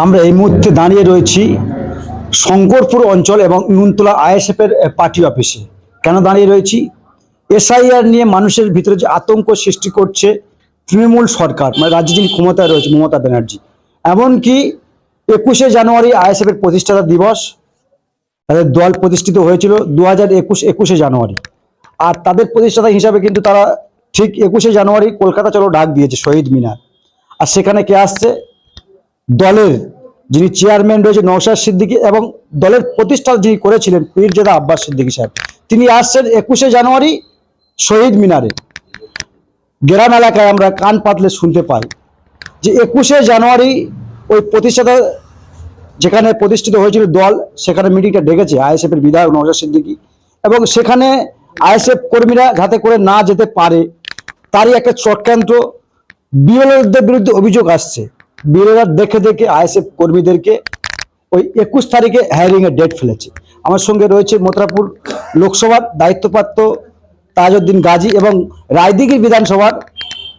আমরা এই মুহূর্তে দাঁড়িয়ে রয়েছি শঙ্করপুর অঞ্চল এবং নুনতলা আইএসএফের পার্টি অফিসে। কেন দাঁড়িয়ে রয়েছি? এসআইআর নিয়ে মানুষের ভিতরে যে আতঙ্ক সৃষ্টি করছে তৃণমূল সরকার, মানে রাজ্যে যিনি ক্ষমতায় রয়েছে মমতা ব্যানার্জি। এমনকি 21শে জানুয়ারি আইএসএফের প্রতিষ্ঠাতা দিবস, তাদের দল প্রতিষ্ঠিত হয়েছিল 2021 জানুয়ারি। আর তাদের প্রতিষ্ঠাতা হিসাবে কিন্তু তারা ঠিক 21শে জানুয়ারি কলকাতা চলো ডাক দিয়েছে শহীদ মিনার। আর সেখানে কে আসছে? দলের যিনি চেয়ারম্যান রয়েছে নওশাদ সিদ্দিকী এবং দলের প্রতিষ্ঠা যিনি করেছিলেন পীরজাদা আব্বাস সিদ্দিকী সাহেব, তিনি আসছেন 21শে জানুয়ারি শহীদ মিনারে। গ্রাম এলাকায় আমরা কান পাতলে শুনতে পাই যে 21শে জানুয়ারি ওই প্রতিষ্ঠাতা যেখানে প্রতিষ্ঠিত হয়েছিল দল, সেখানে মিটিংটা ডেকেছে আইএসএফের বিধায়ক নওশাদ সিদ্দিকী, এবং সেখানে আইএসএফ কর্মীরা যাতে করে না যেতে পারে তারই একটা চক্রান্ত বিএলওদের বিরুদ্ধে অভিযোগ আসছে। বিএলওরা দেখে দেখে আইএসএফ কর্মীদেরকে ওই 21 তারিখে হায়ারিং এর ডেট ফেলেছে। আমার সঙ্গে রয়েছে মথুরাপুর লোকসভার দায়িত্বপ্রাপ্ত তাজউদ্দিন গাজী এবং রায়দিঘি বিধানসভার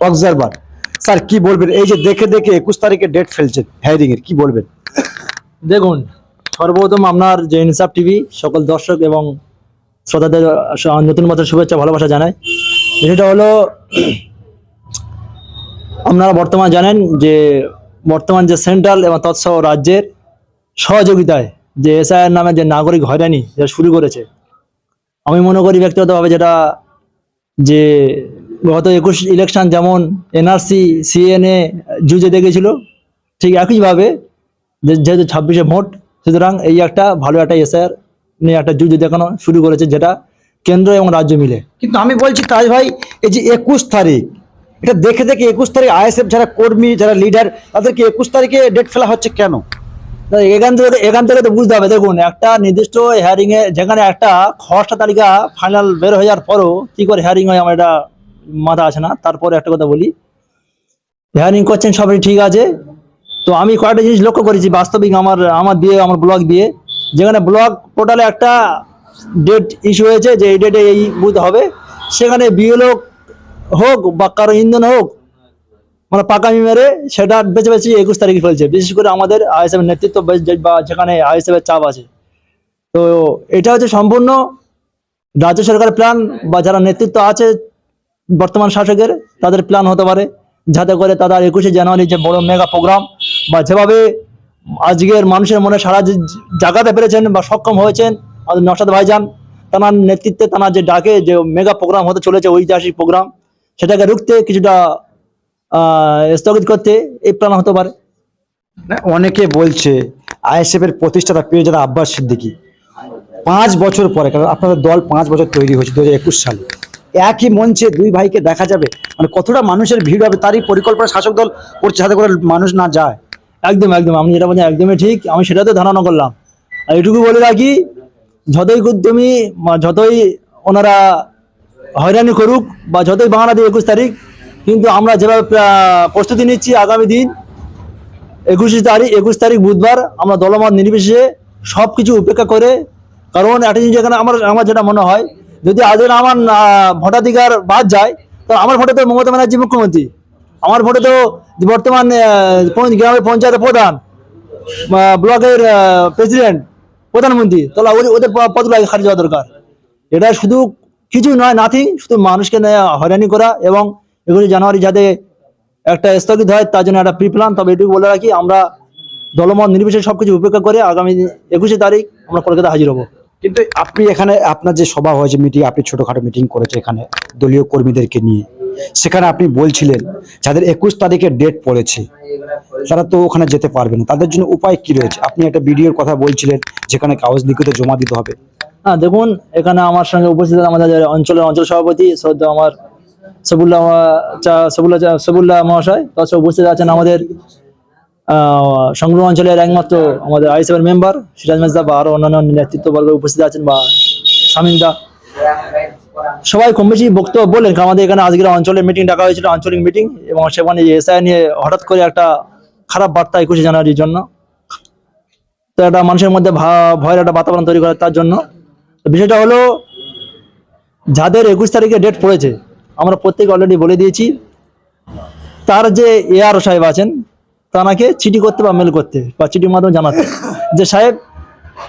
অবজারভার। স্যার কি বলবেন, এই যে দেখে দেখে 21 তারিখে ডেট ফেলছেন হায়ারিং এর, কি বলবেন? দেখুন, সর্বপ্রথম আপনার যে ইনসাফ টিভি সকল দর্শক এবং শ্রোতাদের নতুন বছর শুভেচ্ছা ভালোবাসা জানাই। বিষয়টা হলো, আপনারা বর্তমান জানেন যে বর্তমান যে সেন্ট্রাল এবং তৎসহ রাজ্যের সহযোগিতায় যে এসআইআর নামে যে নাগরিক হয়রানি যেটা শুরু করেছে, আমি মনে করি ব্যক্তিগতভাবে যেটা যে গত 21 ইলেকশন যেমন এনআরসি সিএনএ জুজে দেখেছিল, ঠিক একইভাবে যেহেতু 26শে ভোট, সুতরাং এই একটা ভালো একটা এসআইআর নিয়ে একটা যুদ্ধ দেখানো শুরু করেছে, যেটা কেন্দ্র এবং রাজ্য মিলে। কিন্তু আমি বলছি তাজ ভাই, এই যে 21 তারিখ, এটা দেখে দেখে 21 তারিখ আইএসএফ যারা কর্মী যারা লিডার তাদেরকে 21 তারিখে ডেট ফেলা হচ্ছে কেন? এখান থেকে তো বুঝতে হবে। দেখুন, একটা নির্দিষ্ট হিয়ারিং এ যেখানে একটা খসড়া তালিকা ফাইনাল বের হয়ে যাওয়ার পরও কি করে হিয়ারিং হয় আমার এটা মাথা আছে না। তারপরে একটা কথা বলি, হিয়ারিং করছেন সবাই ঠিক আছে, তো আমি কয়েকটা জিনিস লক্ষ্য করেছি বাস্তবিক আমার ব্লগ দিয়ে, যেখানে ব্লগ পোর্টালে একটা ডেট ইস্যু হয়েছে যে এই ডেটে এই বুথ হবে, সেখানে বিএলও হোক বা কারো ইন্ধন হোক, মানে পাকামি মেরে সেটা বেছে বেছে 21 তারিখে ফেলছে, বিশেষ করে আমাদের আইএসএফ নেতৃত্ব বা যেখানে আইএসএফের চাপ আছে। তো এটা হচ্ছে সম্পূর্ণ রাজ্য সরকারের প্ল্যান বা যারা নেতৃত্ব আছে বর্তমান শাসকের, তাদের প্ল্যান হতে পারে, যাতে করে তারা 21শে জানুয়ারি যে বড় মেগা প্রোগ্রাম বা যেভাবে আজকের মানুষের মনে সারা জাগাতে পেরেছেন বা সক্ষম হয়েছেন আমাদের নওশাদ ভাইজান, তার নেতৃত্বে তার যে ডাকে যে মেগা প্রোগ্রাম হতে চলেছে ঐতিহাসিক প্রোগ্রাম, সেটাকে রুখতে কিছুটা স্থগিত করতে এই প্ল্যান হতে পারে। অনেকে বলছে আইএসএফ এর প্রতিষ্ঠাতা পীরজাদা আব্বাস সিদ্দিকী 5 বছর পরে, কারণ আপনাদের দল 5 বছর তৈরি হয়েছে 2021 সালে, একই মঞ্চে দুই ভাইকে দেখা যাবে, মানে কতটা মানুষের ভিড় হবে তারই পরিকল্পনা শাসক দল করছে যাতে করে মানুষ না যায়। একদম একদম, আপনি যেটা বলছেন একদমই ঠিক, আমি সেটাতে ধারণা করলাম। আর এটুকু বলে রাখি, যতই ওনারা হয়রানি করুক বা যতই বাহানা দিই 21 তারিখ, কিন্তু আমরা যেভাবে প্রস্তুতি নিচ্ছি আগামী দিন 21 তারিখ বুধবার, আমরা দলমত নির্বিশেষে সব কিছু উপেক্ষা করে, কারণ একটা জিনিস এখানে আমার যেটা মনে হয়, যদি আজকে আমার ভোটাধিকার বাদ যায়, তো আমার ভোটে তো মমতা ব্যানার্জি মুখ্যমন্ত্রী, আমার ভোটে তো বর্তমান গ্রামের পঞ্চায়েতের প্রধান, ব্লকের প্রেসিডেন্ট, প্রধানমন্ত্রী, তাহলে ওদের পদগুলো খারিজ হওয়া দরকার। এটা শুধু কিছু নয়, নাথিং, শুধু মানুষকে হয়রানি করা এবং 21 জানুয়ারি যাতে একটা স্থগিত হয় তার জন্য একটা প্রি প্ল্যান। তবে এটুকু বলে রাখি, আমরা দলমত নির্বিশেষে সবকিছু উপেক্ষা করে আগামী 21 তারিখ আমরা কলকাতা হাজির হব। কিন্তু আপনি এখানে আপনার যে সভা হয়েছে মিটিং, আপনি ছোটখাটো মিটিং করেছে এখানে দলীয় কর্মীদেরকে নিয়ে, সেখানে আপনি বলছিলেন যাদের 21 তারিখে ডেট পড়েছে তারা তো ওখানে যেতে পারবে না, তাদের জন্য উপায় কি রয়েছে? আপনি একটা ভিডিওর কথা বলছিলেন যেখানে কাগজ লিখিত জমা দিতে হবে। হ্যাঁ, দেখুন, এখানে আমার সঙ্গে উপস্থিত আমাদের অঞ্চল সভাপতি শ্রদ্ধা আমার সবুল্লাহ মহাশয়, তাছাড়া উপস্থিত আছেন আমাদের সংগ্রহ অঞ্চলের একমাত্র আমাদের আইএসএফের মেম্বার সিরাজ মেজদা বা আরো অন্যান্য নেতৃত্ববর্গ উপস্থিত আছেন, বা শামীমদা, সবাই কম বেশি বক্তব্য বললেন। আমাদের এখানে আজকের অঞ্চলের মিটিং ডাকা হয়েছিল, আঞ্চলিক মিটিং, এবং সেখানে এসআই নিয়ে হঠাৎ করে একটা খারাপ বার্তা 21শে জানুয়ারির জন্য, তো একটা মানুষের মধ্যে ভয়ের একটা বাতাবরণ তৈরি করে। তার জন্য বিষয়টা হলো, যাদের 21 তারিখে ডেট পড়েছে আমরা প্রত্যেকে অলরেডি বলে দিয়েছি, তার যে এআরও সাহেব আছেন তানাকে চিঠি করতে বা মেল করতে বা চিঠির মাধ্যমে জানাতে যে সাহেব,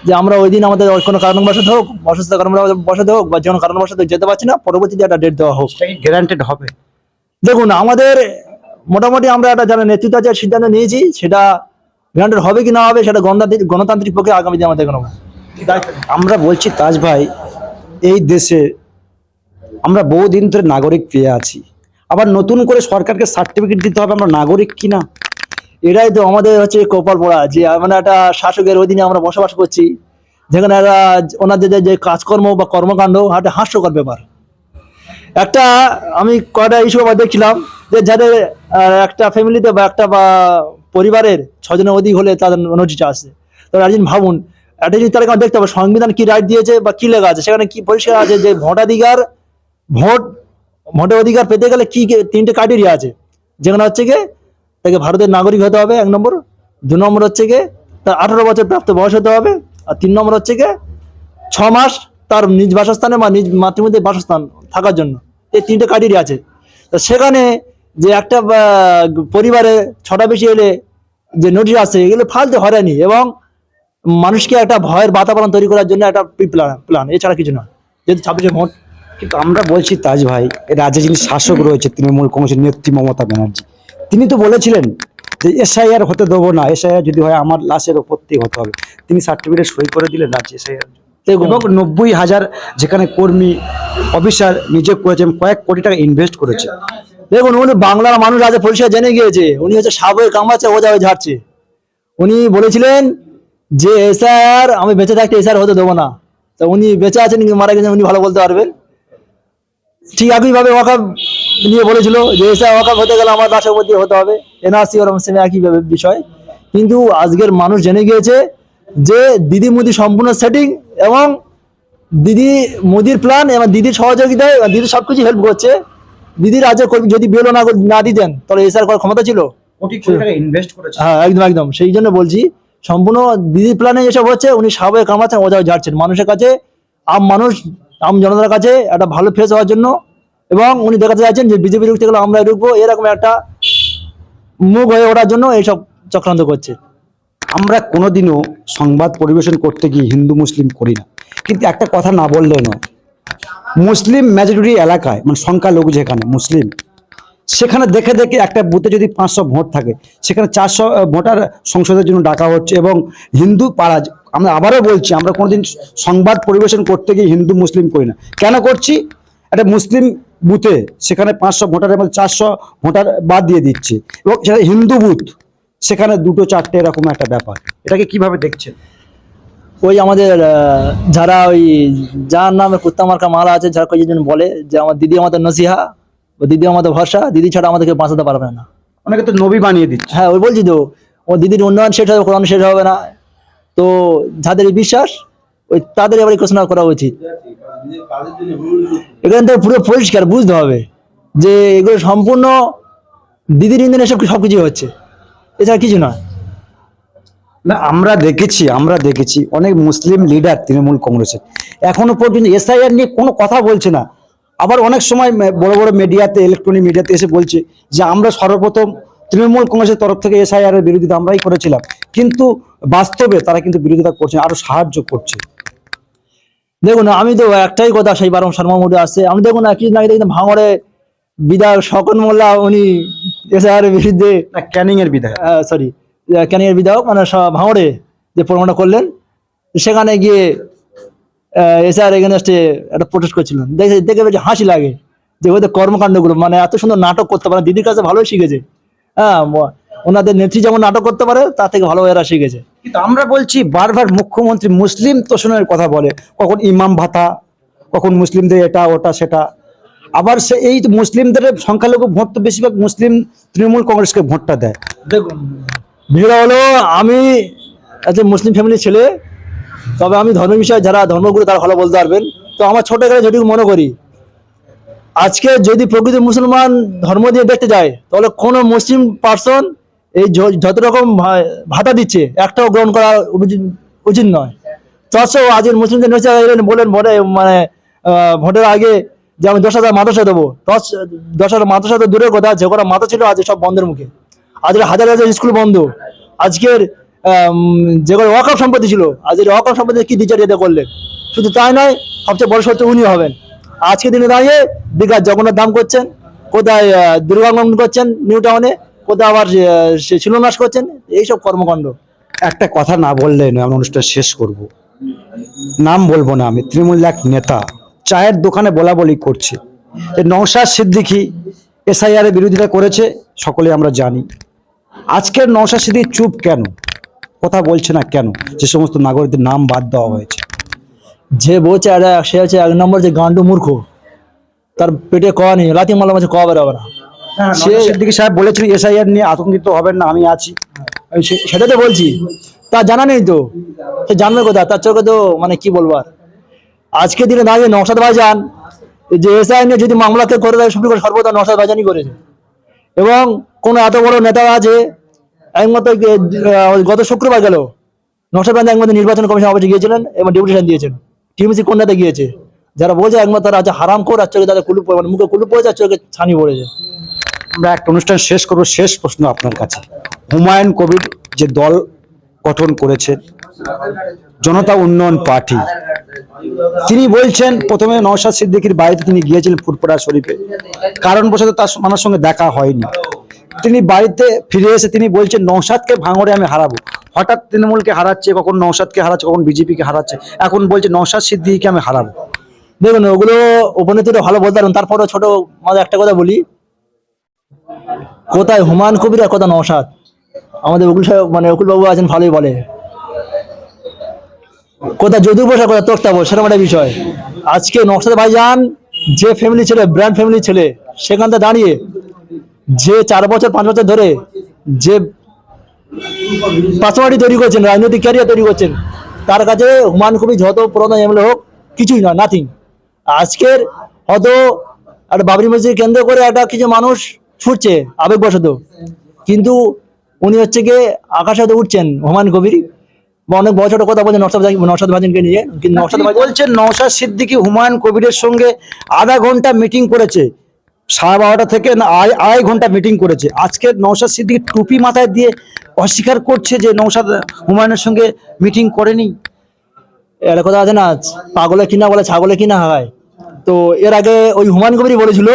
যে আমরা ওই দিন আমাদের কোনো কারণবশত হোক, অসুস্থ কারণবশত হোক বা যে কোনো কারণবশত যেতে পারছি না, পরবর্তীতে একটা ডেট দেওয়া হোক। গ্যারান্টেড হবে? দেখুন, আমাদের মোটামুটি আমরা একটা যারা নেতৃত্ব আছে সিদ্ধান্ত নিয়েছি, সেটা গ্রান্টেড হবে কি না হবে সেটা গণতান্ত্রিক পক্ষে আগামী দিনে আমরা দেখে নেবো। আমরা বলছি তাজ ভাই, এই দেশে আমরা বহুদিন ধরে নাগরিক পেয়ে আছি, আবার নতুন করে সরকারকে সার্টিফিকেট দিতে হবে আমরা নাগরিক কিনা। এটাই তো আমাদের হচ্ছে কপাল পড়া, যে মানে একটা শাসকের অধীনে আমরা বসবাস করছি, যেখানে একটা ওনাদের যে কাজকর্ম বা কর্মকাণ্ড একটা হাস্যকর ব্যাপার। একটা আমি কয়টা ইস্যু আবার দেখছিলাম যে যাদের একটা ফ্যামিলিতে বা একটা বা পরিবারের 6 জনের অধিক হলে তাদের নোটিশ আসে। তো একদিন ভাবুন, একটা জিনিস তাদেরকে আমার দেখতে হবে সংবিধান কি রাইট দিয়েছে বা কি লেখা আছে, সেখানে কি পরিষ্কার আছে যে ভোটের অধিকার পেতে গেলে কি 3টে ক্রাইটেরিয়া আছে, যেখানে হচ্ছে গিয়ে তাকে ভারতের নাগরিক হতে হবে 1 নম্বর, 2 নম্বর হচ্ছে গিয়ে তার 18 বছর প্রাপ্ত বয়স হতে হবে, আর 3 নম্বর হচ্ছে গিয়ে 6 মাস তার নিজ বাসস্থানে বা নিজ মাতৃভূমিতে বাসস্থান থাকার জন্য। এই 3টে ক্রাইটেরিয়া আছে। তো সেখানে যে একটা পরিবারে 6টা বেশি এলে যে নোটিশ আসে, এগুলো ফালতু হয়রানি এবং মানুষকে একটা ভয়ের বাতাবরণ তৈরি করার জন্য একটা প্ল্যান, এছাড়া কিছু না। যেহেতু 26 ভোট। কিন্তু আমরা বলছি তাজ ভাই, এর রাজ্যে যিনি শাসক রয়েছে তৃণমূল কংগ্রেসের নেত্রী মমতা ব্যানার্জি, তিনি তো বলেছিলেন যে এসআইআর হতে দেবো না, এসআইআর যদি হয় আমার লাশের ওপর থেকে হতে হবে। তিনি সার্টিফিকেট সই করে দিলেন রাজ্যে এসআইআর, এবং 90,000 যেখানে কর্মী অফিসার নিয়োগ করেছেন, কয়েক কোটি টাকা ইনভেস্ট করেছে। দেখুন, উনি বাংলার মানুষ আজ পরিষ্কার জেনে গিয়েছে, উনি হচ্ছে সাবয়ে কামাচ্ছে, ওজা হয়ে ঝাড়ছে। উনি বলেছিলেন যে এসআর আমি বেঁচে থাকতে এসআর হতে দেবো না। তো উনি বেঁচে আছেন কি মারা গেছেন উনি ভালো বলতে পারবেন। ঠিক একইভাবে ওয়াকাব নিয়ে বলেছিল যে এসআর ওয়াকাব হতে গেলে আমার লাশের উপর দিয়ে হতে হবে, এনআরসি ওরকম সেম একই বিষয়। কিন্তু আজকের মানুষ জেনে গিয়েছে যে দিদি মোদি সম্পূর্ণ সেটিং, এবং দিদি মোদির প্ল্যান এবং দিদির সহযোগিতায় দিদি সবকিছু হেল্প করছে। দিদির আজ যদি বিএলও না দিতেন তাহলে এসআর করার ক্ষমতা ছিল? কোটি কোটি টাকা ইনভেস্ট করেছে। হ্যাঁ, একদম একদম। সেই জন্য বলছি সম্পূর্ণ দিদির প্ল্যানে এসব হচ্ছে, উনি সাবয়ে কামাচ্ছেন, ওজা ঝাড়ছেন মানুষের কাছে, আম জনতার কাছে একটা ভালো ফেস হওয়ার জন্য। এবং উনি দেখাতে চাইছেন যে বিজেপি ঢুকতে গেলে আমরা ঢুকবো, এরকম একটা মুখ হয়ে ওঠার জন্য এইসব চক্রান্ত করছে। আমরা কোনোদিনও সংবাদ পরিবেশন করতে গিয়ে হিন্দু মুসলিম করি না, কিন্তু একটা কথা না বললেও নয়, মুসলিম মেজরিটি এলাকায় মানে সংখ্যালঘু যেখানে মুসলিম, সেখানে দেখে দেখে একটা বুথে যদি 500 ভোট থাকে, সেখানে 400 ভোটার সংসদের জন্য ডাকা হচ্ছে। এবং হিন্দু পাড়া, আমরা আবারও বলছি, আমরা কোনোদিন সংবাদ পরিবেশন করতে গিয়ে হিন্দু মুসলিম করি না। কেন করছি? একটা মুসলিম বুথে সেখানে 500 ভোটারের মধ্যে 400 ভোটার বাদ দিয়ে দিচ্ছে, এবং সেটা হিন্দু বুথ, সেখানে 2-4টে এরকম একটা ব্যাপার। এটাকে কিভাবে দেখছেন? ওই আমাদের যারা ওই যার নামে কুত্তা মার্কা মালা আছে, যারা কয়েকজন বলে যে আমার দিদি আমাদের নসিহা, ও দিদি আমাদের ভরসা, দিদি ছাড়া আমাদেরকে বাঁচাতে পারবে না। অনেকে তো নবী বানিয়ে দিচ্ছে। হ্যাঁ, ওই বলছি তো, ও দিদির উন্নয়ন শেষ হবে, কোরআন শেষ হবে না। তো যাদের এই বিশ্বাস, ওই তাদের এবার ঘোষণা করা উচিত। এখান থেকে পুরো পরিষ্কার বুঝতে হবে যে এগুলো সম্পূর্ণ দিদির ইন্ধনে সবকিছু হচ্ছে, এছাড়া কিছু না। না, আমরা দেখেছি অনেক মুসলিম লিডার তৃণমূল কংগ্রেসের এখনো পর্যন্ত এসআইআর নিয়ে কোনো কথা বলছে না। আবার অনেক সময় বড় বড় মিডিয়াতে, ইলেকট্রনিক মিডিয়াতে এসে বলছে যে আমরা সর্বপ্রথম তৃণমূল কংগ্রেসের তরফ থেকে এসআইআর এর বিরোধিতা আমরাই করেছিলাম, কিন্তু বাস্তবে তারা কিন্তু বিরোধিতা করছে, আরো সাহায্য করছে। দেখুন, আমি তো একটাই কথা সেই বারং শর্মার মধ্যে আসছে। আমি দেখুন কিছুদিন আগে দেখলাম ভাঙড়ে বিধায়ক শকন মোল্লা উনি এসআর এর বিরুদ্ধে, না, ক্যানিং এর বিধায়ক, সরি ক্যানিং এর বিধায়ক মানে ভাঙড়ে যে প্রমাণটা করলেন, সেখানে গিয়ে এসআর এগেনস্টে একটা প্রোটেস্ট করছিলেন। দেখে বেশ হাসি লাগে যে ওদের কর্মকাণ্ডগুলো, মানে এত সুন্দর নাটক করতে পারে, দিদির কাছে ভালোই শিখেছে। হ্যাঁ, ওনাদের নেত্রী যেমন নাটক করতে পারে, তার থেকে ভালো এরা শিখেছে। কিন্তু আমরা বলছি বারবার মুখ্যমন্ত্রী মুসলিম তোষণের কথা বলে, কখন ইমাম ভাতা, কখন মুসলিমদের এটা ওটা সেটা। আবার সে এই মুসলিমদের সংখ্যালঘু ভোট তো বেশিরভাগ মুসলিম তৃণমূল কংগ্রেসকে ভোটটা দেয়। দেখুন, বিষয়টা হলো আমি একটা মুসলিম ফ্যামিলির ছেলে, তবে আমি ধর্মের বিষয়ে যারা ধর্মগুলো তারা ভালো বলতে পারবেন। তো আমার ছোট করে যেটুকু মনে করি, আজকে যদি প্রকৃত মুসলমান ধর্ম দিয়ে দেখতে যায়, তাহলে কোনো মুসলিম পার্সন এই যত রকম ভাতা দিচ্ছে একটাও গ্রহণ করা উচিত নয়। তাছাড়াও আজকের মুসলিমদের নেতা বলেন ভোটে মানে ভোটের আগে যে আমি 10,000 মাদ্রাসা দেবো, 10,000 মাদ্রাসা তো দূরের কথা, যে কটা মাথা ছিল আজ সব বন্ধের মুখে। আজকে হাজার হাজার স্কুল বন্ধ, আজকের যেগুলো ওয়াকফ সম্পত্তি ছিল, আজকের ওয়াকফ সম্পত্তি কি দ্বিচারিতা করলেন। শুধু তাই নয়, সবচেয়ে বড় সত্য উনি হবেন। আজকে দিনে দাঁড়িয়ে দীঘার জগন্নাথ ধাম করছেন, কোথায় দুর্গাগমন করছেন নিউ টাউনে, কোথায় আবার শিলান্যাস করছেন, এইসব কর্মকাণ্ড। একটা কথা না বললে নয়, আমরা অনুষ্ঠান শেষ করব। নাম বলবো না, আমি তৃণমূল এক নেতা চায়ের দোকানে বলা বলি করছে যে নওশাদ সিদ্দিকী এসআইআর এর বিরোধিতা করেছে, সকলে আমরা জানি। আজকের নওশাদ সিদ্দিকী চুপ কেন, কথা বলছে না কেন, যে সমস্ত নাগরিকদের নাম বাদ দেওয়া হয়েছে? যে বলছে সে হচ্ছে এক নম্বর যে গান্ডু মূর্খ, তার পেটে ক নেই, লাথি মারলে মাঝে ক বেরোবে না। নওশাদ সিদ্দিকী সাহেব বলেছেন এসআইআর নিয়ে আতঙ্কিত হবেন না, আমি আছি। আমি সেটা তো বলছি, তা জানা নেই তো, সে জানবে কোথা, তার চোখে তো মানে কি বলবো আর। আজকে দিনে দাঁড়িয়ে নওশাদ ভাইজান যে এসআই নিয়ে যদি মামলাকে করে দেয় সুপ্রিম কোর্ট, সর্বদা নওশাদ ভাইজানই করেছে। এবং কোন এত বড় নেতা আছে, একমাত্র গত শুক্রবার গেল নওশাদ ভাইজান একমাত্র নির্বাচন কমিশন অফিসে গিয়েছিলেন এবং ডেপুটেশন দিয়েছেন। টিএমসি কোন নেতা গিয়েছে? যারা বলছে একমাত্র তারা আছে হারাম করে, আর চোখে তাদের কুলুপ, মানে মুখে কুলুপ পড়েছে, আর চোখে ছানি পড়েছে। আমরা একটা অনুষ্ঠান শেষ করবো, শেষ প্রশ্ন আপনার কাছে। হুমায়ুন কবির যে দল গঠন করেছেন জনতা উন্নয়ন পার্টি, তিনি বলছেন প্রথমে নওশাদ সিদ্দিকীর বাড়িতে তিনি গিয়েছিলেন ফুরফুরা শরীফে, কারণবশত তার আমার সঙ্গে দেখা হয়নি। তিনি বাড়িতে ফিরে এসে তিনি বলছেন নওশাদকে ভাঙড়ে আমি হারাবো। হঠাৎ তৃণমূলকে হারাচ্ছে, কখন নওশাদকে হারাচ্ছে, কখন বিজেপিকে হারাচ্ছে, এখন বলছে নওশাদ সিদ্দিকীকে আমি হারাবো। দেখুন, ওগুলো উপনেত্রীরা ভালো বলতে পারেন, তারপরে ছোট মাঝে একটা কথা বলি, কোথায় হুমায়ুন কবির আর কোথায় নওশাদ। আমাদের উকুল সাহেব মানে উকুল বাবু আছেন, ভালোই বলে, কোথায় যদু বসা কোথায় তোরতাবো, সেরকম একটা বিষয়। আজকে নওশাদ ভাইজান যে ফ্যামিলি ছেলে, ব্র্যান্ড ফ্যামিলি ছেলে, সেখান থেকে দাঁড়িয়ে যে 4 বছর 5 বছর ধরে যে পার্সোনালিটি তৈরি করছেন, রাজনৈতিক ক্যারিয়ার তৈরি করছেন, তার কাছে হুমায়ুন কবির যত পুরোনো এমএলএ হোক কিছুই নয়, নাথিং। আজকের হয়তো একটা বাবরি মসজিদ কেন্দ্র করে একটা কিছু মানুষ ছুটছে আবেগবশত, কিন্তু উনি হচ্ছে গিয়ে আকাশে হয়তো উঠছেন হুমায়ুন কবির, বা অনেক বড় ছোট কথা বলছেন নওশাদ ভাইজানকে নিয়ে, কিন্তু নওশাদ ভাইজান বলছেন নওশাদ সিদ্দিকী হুমায়ুন কবিরের সঙ্গে আধা ঘন্টা মিটিং করেছে, 12:30 থেকে না 2.5 ঘন্টা মিটিং করেছে। আজকে নওশাদ সিদ্দিকী টুপি মাথায় দিয়ে অস্বীকার করছে যে নওশাদ হুমায়ুনের সঙ্গে মিটিং করেনি। একটা কথা আছে না, পাগলে কিনা বলে ছাগলে কিনা হয়। তো এর আগে ওই হুমায়ুন কবিরই বলেছিল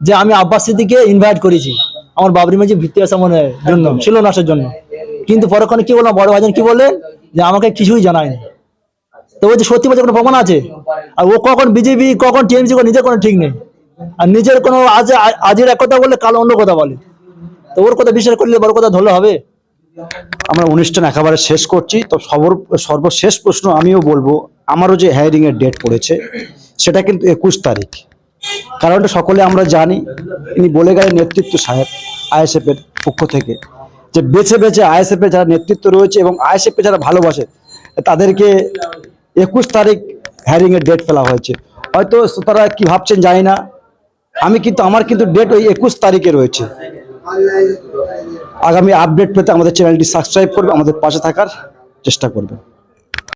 যে আমি আব্বাস সিদ্দিকীকে ইনভাইট করেছি আমার বাবরি মসজিদ ভিত্তি স্থাপনের জন্য, শিলান্যাসের জন্য। কিন্তু পরক্ষণে কি বললাম, বড় ভাইজান কি বললেন যে আমাকে কিছুই জানায়নি। তো ওই যে সত্যি বলছে কোনো প্রমাণ আছে? আর ও কখন বিজেপি কখন টিএমসি নিজের কোনো ঠিক নেই, আর নিজের কোনো আজের এক কথা বললে কাল অন্য কথা বলে। তো ওর কথা বিশ্বাস করলে বড় কথা ধরলে হবে? আমরা অনুষ্ঠান একেবারে শেষ করছি। তো সর্বশেষ প্রশ্ন আমিও বলবো, আমারও যে হায়ারিং এর ডেট পড়েছে সেটা কিন্তু 21 তারিখ। কারণটা সকলে আমরা জানি, ইনি বলে গেলেন নেতৃত্ব সাহেব আইএসএফ এর পক্ষ থেকে যে বেছে বেছে আইএসএফ এর যারা নেতৃত্ব রয়েছে এবং আইএসএফ কে যারা ভালোবাসে তাদেরকে 21 তারিখ হায়ারিং এর ডেট ফেলা হয়েছে। হয়তো তারা কি ভাবছেন জানি না, আমার কিন্তু ডেট ওই 21 তারিখে রয়েছে। আগামী আপডেট পেতে আমাদের চ্যানেলটি সাবস্ক্রাইব করবে, আমাদের পাশে থাকার চেষ্টা করবে।